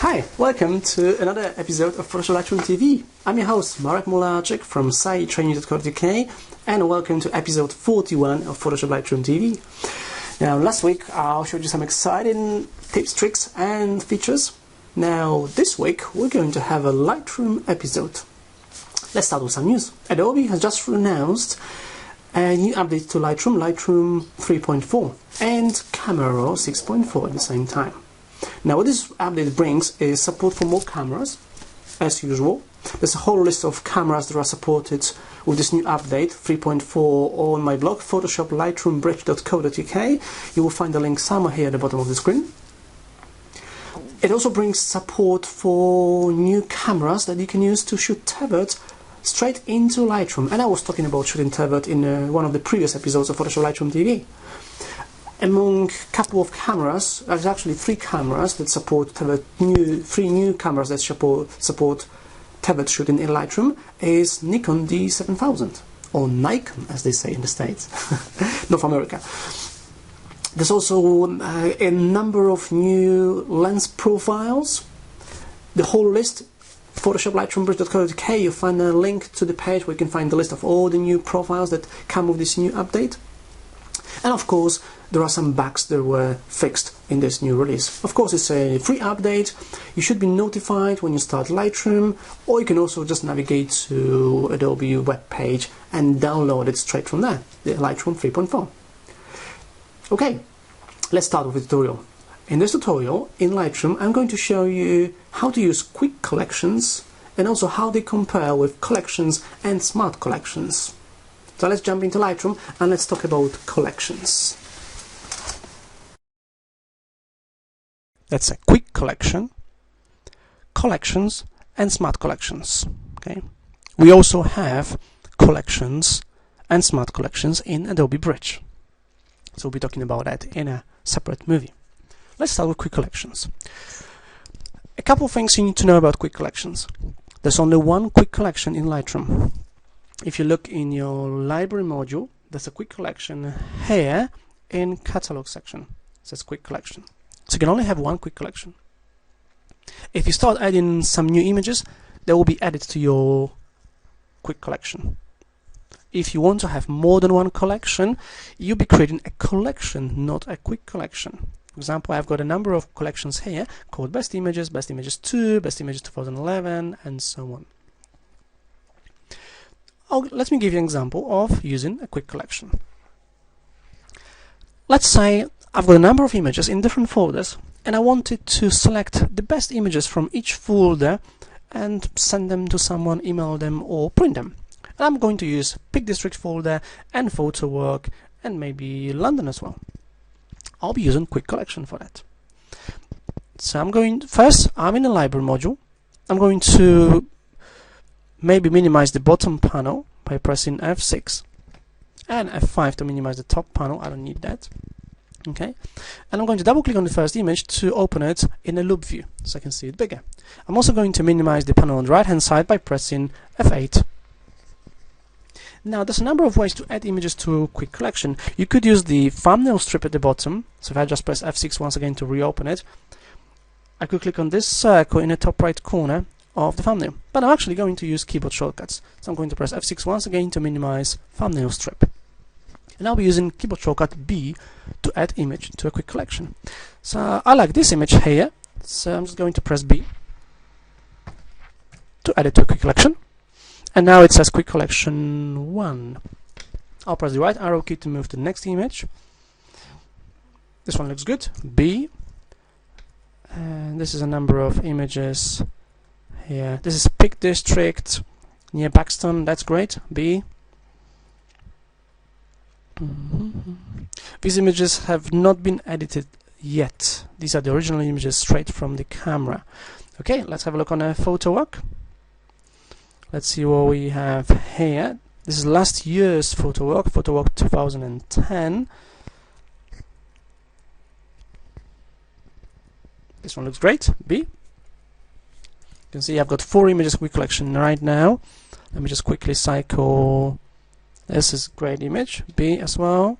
Hi, welcome to another episode of PhotoshopLightroomTV. I'm your host, Marek Mularczyk from sitetraining.co.uk, and welcome to episode 41 of PhotoshopLightroomTV. Now, last week I showed you some exciting tips, tricks, and features. Now, this week we're going to have a Lightroom episode. Let's start with some news. Adobe has just announced a new update to Lightroom, Lightroom 3.4, and Camera Raw 6.4 at the same time. Now, what this update brings is support for more cameras, as usual. There's a whole list of cameras that are supported with this new update 3.4 on my blog, PhotoshopLightroomBridge.co.uk. You will find the link somewhere here at the bottom of the screen. It also brings support for new cameras that you can use to shoot tethered straight into Lightroom. And I was talking about shooting tethered in one of the previous episodes of Photoshop Lightroom TV. Among a couple of cameras, there's actually three cameras that support tethered, three new cameras that support tethered shooting in Lightroom is Nikon D7000, or Nikon as they say in the States, North America. There's also a number of new lens profiles. The whole list, PhotoshopLightroomBridge.co.uk, you'll find a link to the page where you can find the list of all the new profiles that come with this new update. And of course, there are some bugs that were fixed in this new release. Of course, it's a free update. You should be notified when you start Lightroom, or you can also just navigate to Adobe web page and download it straight from there, the Lightroom 3.4. Okay, let's start with the tutorial. In this tutorial, in Lightroom, I'm going to show you how to use quick collections and also how they compare with collections and smart collections. So let's jump into Lightroom and let's talk about collections. That's a quick collection, collections, and smart collections. Okay. We also have collections and smart collections in Adobe Bridge. So we'll be talking about that in a separate movie. Let's start with quick collections. A couple of things you need to know about quick collections. There's only one quick collection in Lightroom. If you look in your library module, there's a quick collection here in catalog section. It says quick collection. So you can only have one quick collection. If you start adding some new images, they will be added to your quick collection. If you want to have more than one collection, you'll be creating a collection, not a quick collection. For example, I've got a number of collections here called Best Images 2, Best Images 2011, and so on. Let me give you an example of using a quick collection. Let's say I've got a number of images in different folders and I wanted to select the best images from each folder and send them to someone, email them, or print them. And I'm going to use Peak District folder and Photo Work and maybe London as well. I'll be using quick collection for that. So I'm in the library module. I'm going to maybe minimize the bottom panel by pressing F6 and F5 to minimize the top panel. I don't need that. Okay, and I'm going to double click on the first image to open it in a loop view so I can see it bigger. I'm also going to minimize the panel on the right hand side by pressing F8. Now there's a number of ways to add images to a quick collection. You could use the thumbnail strip at the bottom. So if I just press F6 once again to reopen it, I could click on this circle in the top right corner of the thumbnail. But I'm actually going to use keyboard shortcuts. So I'm going to press F6 once again to minimize thumbnail strip. And I'll be using keyboard shortcut B to add image to a quick collection. So I like this image here, so I'm just going to press B to add it to a quick collection. And now it says quick collection 1. I'll press the right arrow key to move to the next image. This one looks good, B. And this is a number of images here. This is Peak District near Paxton, that's great, B. These images have not been edited yet. These are the original images straight from the camera. Okay, let's have a look on a Photo Work. Let's see what we have here. This is last year's Photo Work 2010. This one looks great, B. You can see I've got 4 images quick collection right now. Let me just quickly cycle. This is a great image, B as well.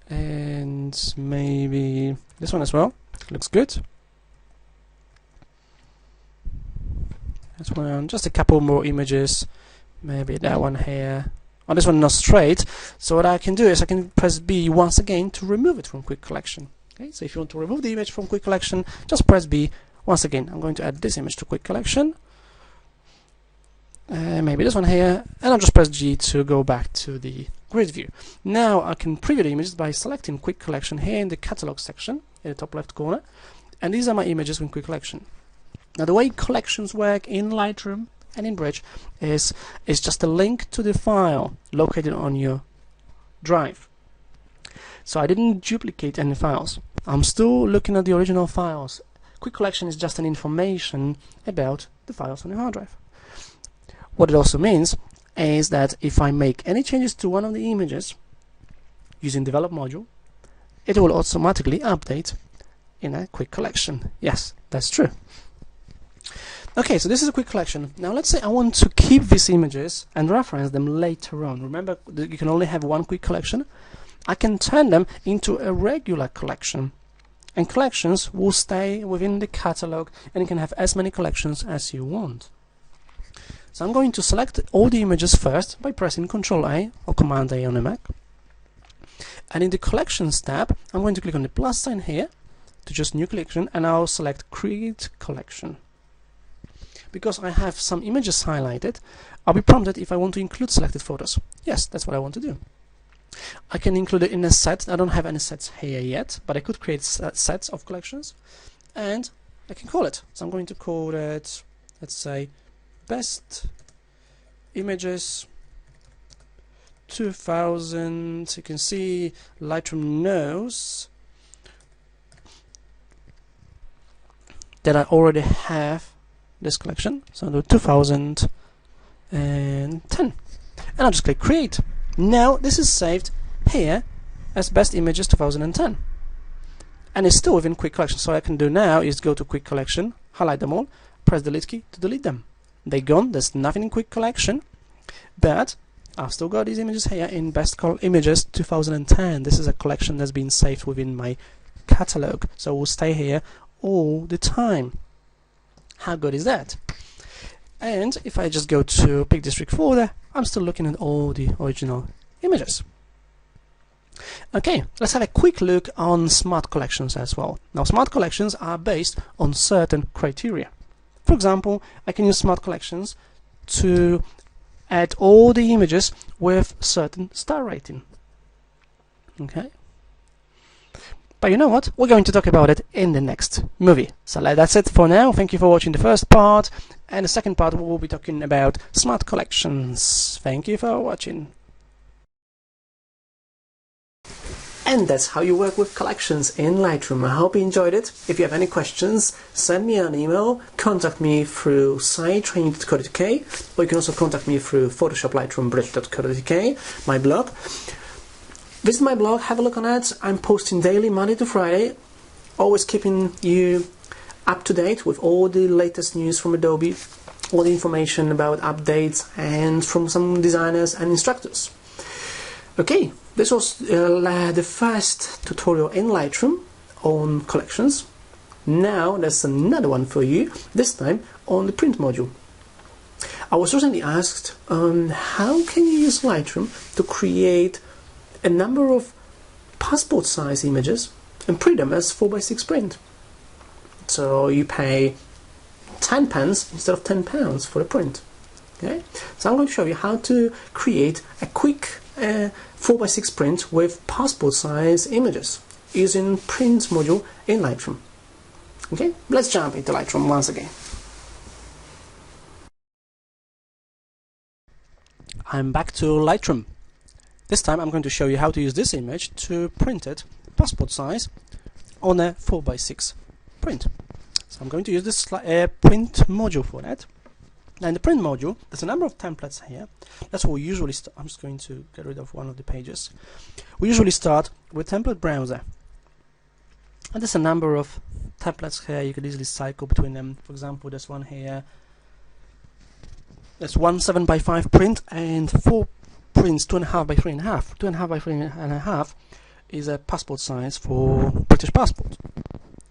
And maybe this one as well. Looks good. This one, just a couple more images, maybe that one here. Oh, this one not straight, so what I can do is I can press B once again to remove it from Quick Collection. Okay, so if you want to remove the image from Quick Collection, just press B once again. I'm going to add this image to Quick Collection, maybe this one here, and I'll just press G to go back to the grid view. Now I can preview the images by selecting Quick Collection here in the catalog section in the top left corner, and these are my images in Quick Collection. Now the way collections work in Lightroom and in Bridge is just a link to the file located on your drive. So I didn't duplicate any files. I'm still looking at the original files. Quick Collection is just an information about the files on your hard drive. What it also means is that if I make any changes to one of the images using Develop module, it will automatically update in a Quick Collection. Yes, that's true. Okay, so this is a Quick Collection. Now let's say I want to keep these images and reference them later on. Remember that you can only have one Quick Collection. I can turn them into a regular collection, and collections will stay within the catalog, and you can have as many collections as you want. So I'm going to select all the images first by pressing Ctrl A or Command A on a Mac, and in the Collections tab I'm going to click on the plus sign here to choose New Collection, and I'll select Create Collection. Because I have some images highlighted, I'll be prompted if I want to include selected photos. Yes, that's what I want to do. I can include it in a set. I don't have any sets here yet, but I could create sets of collections, and I can call it. So I'm going to call it, let's say, Best Images 2000. You can see Lightroom knows that I already have this collection, so I'll do 2010, and I'll just click Create. Now this is saved here as Best Images 2010, and it's still within Quick Collection. So what I can do now is go to Quick Collection, highlight them all, press Delete key to delete them. They're gone. There's nothing in Quick Collection, but I've still got these images here in Best Images 2010. This is a collection that's been saved within my catalog, so it will stay here all the time. How good is that? And if I just go to Peak District folder, I'm still looking at all the original images. Okay, let's have a quick look on smart collections as well. Now, smart collections are based on certain criteria. For example, I can use smart collections to add all the images with certain star rating. Okay. But you know what? We're going to talk about it in the next movie. So that's it for now. Thank you for watching the first part. And the second part, we will be talking about smart collections. Thank you for watching. And that's how you work with collections in Lightroom. I hope you enjoyed it. If you have any questions, send me an email, contact me through sitetraining.co.uk, or you can also contact me through PhotoshopLightroomBridge.co.uk, my blog. Visit my blog, have a look on it. I'm posting daily, Monday to Friday, always keeping you up to date with all the latest news from Adobe, all the information about updates, and from some designers and instructors. Okay, this was the first tutorial in Lightroom on collections. Now there's another one for you, this time on the print module. I was recently asked how can you use Lightroom to create a number of passport size images and print them as 4x6 print. So you pay 10 pence instead of £10 for a print. Okay? So I'm going to show you how to create a quick 4x6 print with passport size images using print module in Lightroom. Okay, let's jump into Lightroom once again. I'm back to Lightroom. This time I'm going to show you how to use this image to print it passport size on a 4x6 print. So I'm going to use this print module for that. Now in the print module, there's a number of templates here. That's what we usually start. I'm just going to get rid of one of the pages. We usually start with template browser. And there's a number of templates here. You could easily cycle between them. For example, there's one here. There's 1 7x5 print and 4 prints 2.5 by 3.5. 2.5 by 3.5 is a passport size for British passport.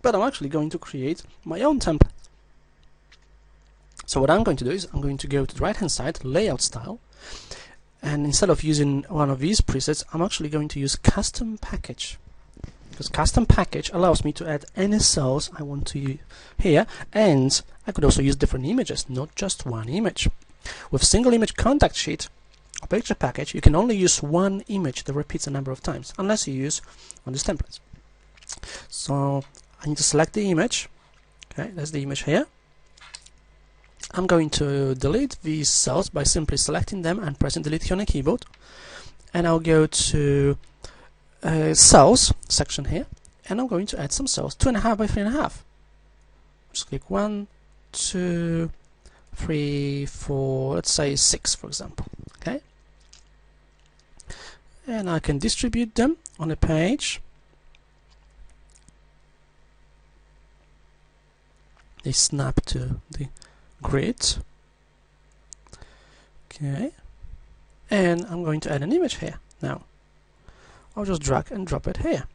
but I'm actually going to create my own template. So what I'm going to do is I'm going to go to the right hand side, layout style, and instead of using one of these presets, I'm actually going to use custom package, because custom package allows me to add any cells I want to use here, and I could also use different images, not just one image. With single image contact sheet or picture package, you can only use one image that repeats a number of times, unless you use one of these templates. So I need to select the image. Okay, that's the image here. I'm going to delete these cells by simply selecting them and pressing delete key on the keyboard, and I'll go to cells section here, and I'm going to add some cells, 2.5 by 3.5. Just click 1, 2, 3, 4, let's say 6 for example. Okay, and I can distribute them on a page. They snap to the grid. Okay, and I'm going to add an image here. Now I'll just drag and drop it here.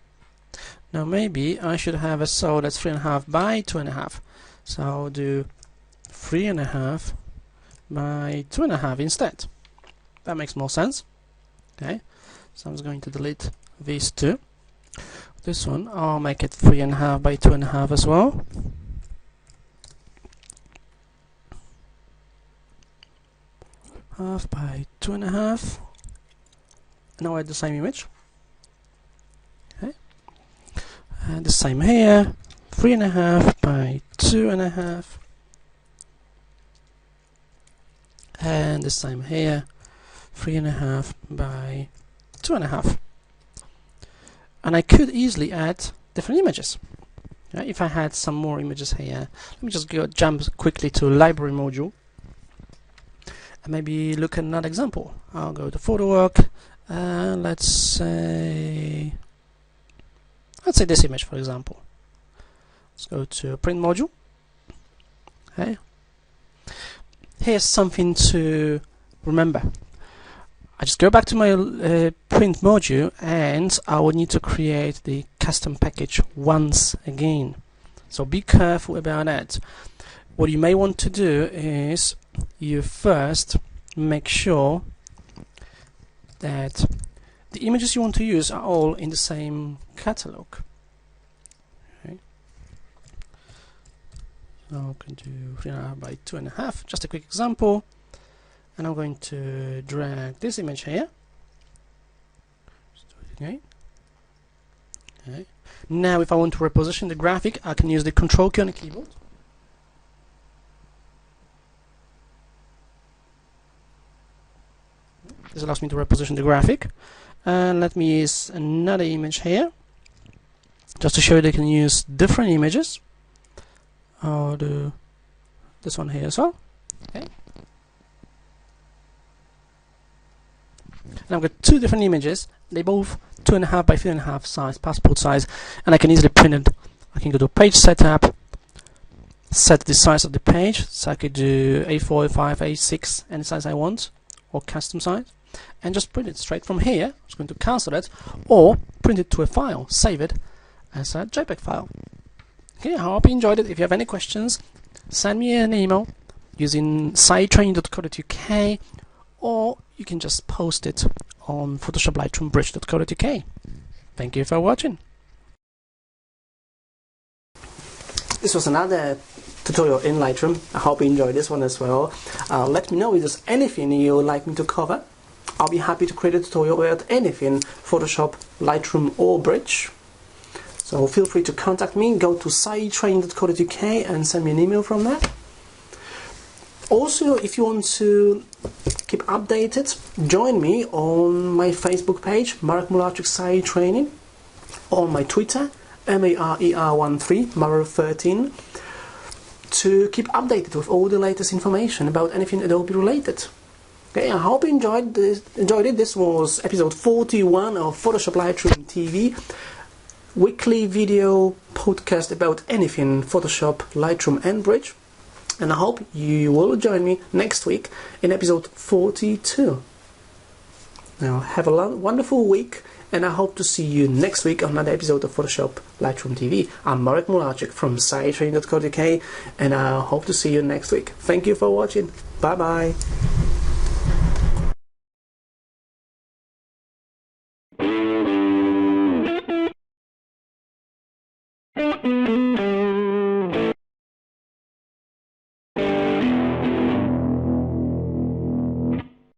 Now maybe I should have a cell that's 3.5 by 2.5, so I'll do 3.5 by 2.5 instead. That makes more sense. Okay, so I'm just going to delete these two. This one I'll make it 3.5 by 2.5 as well. Half by 2.5. Now I add the same image. Okay, and the same here, 3.5 by 2.5, and the same here, 3.5 by 2.5. And I could easily add different images. If I had some more images here, let me just jump quickly to library module. And maybe look at another example. I'll go to photo work, and let's say this image for example. Let's go to print module. Okay, here's something to remember. I just go back to my print module, and I will need to create the custom package once again, so be careful about that. What you may want to do is you first make sure that the images you want to use are all in the same catalog. Okay. So I'm going to do 3.5 by 2.5, just a quick example, and I'm going to drag this image here. Okay. Okay. Now if I want to reposition the graphic, I can use the control key on the keyboard. This allows me to reposition the graphic, and let me use another image here just to show you they can use different images. I'll do this one here as well. Okay, and I've got two different images. They both 2.5 by 3.5 size, passport size, and I can easily print it. I can go to page setup, set the size of the page, so I could do A4, A5, A6, any size I want, or custom size, and just print it straight from here. I'm just going to cancel it, or print it to a file, save it as a JPEG file. Okay, I hope you enjoyed it. If you have any questions, send me an email using sitetraining.co.uk, or you can just post it on PhotoshopLightroomBridge.co.uk. Thank you for watching. This was another tutorial in Lightroom. I hope you enjoyed this one as well. Let me know if there's anything you would like me to cover. I'll be happy to create a tutorial about anything Photoshop, Lightroom or Bridge. So feel free to contact me. Go to sitetraining.co.uk and send me an email from there. Also, if you want to keep updated, join me on my Facebook page, Marek Mularczyk Site Training, or my Twitter, MARER13, Marer13, to keep updated with all the latest information about anything Adobe related. Okay, I hope you enjoyed it. This was episode 41 of Photoshop Lightroom TV, weekly video podcast about anything Photoshop, Lightroom and Bridge. And I hope you will join me next week in episode 42. Now, have a wonderful week, and I hope to see you next week on another episode of Photoshop Lightroom TV. I'm Marek Mularczyk from sitetraining.co.uk, and I hope to see you next week. Thank you for watching. Bye bye.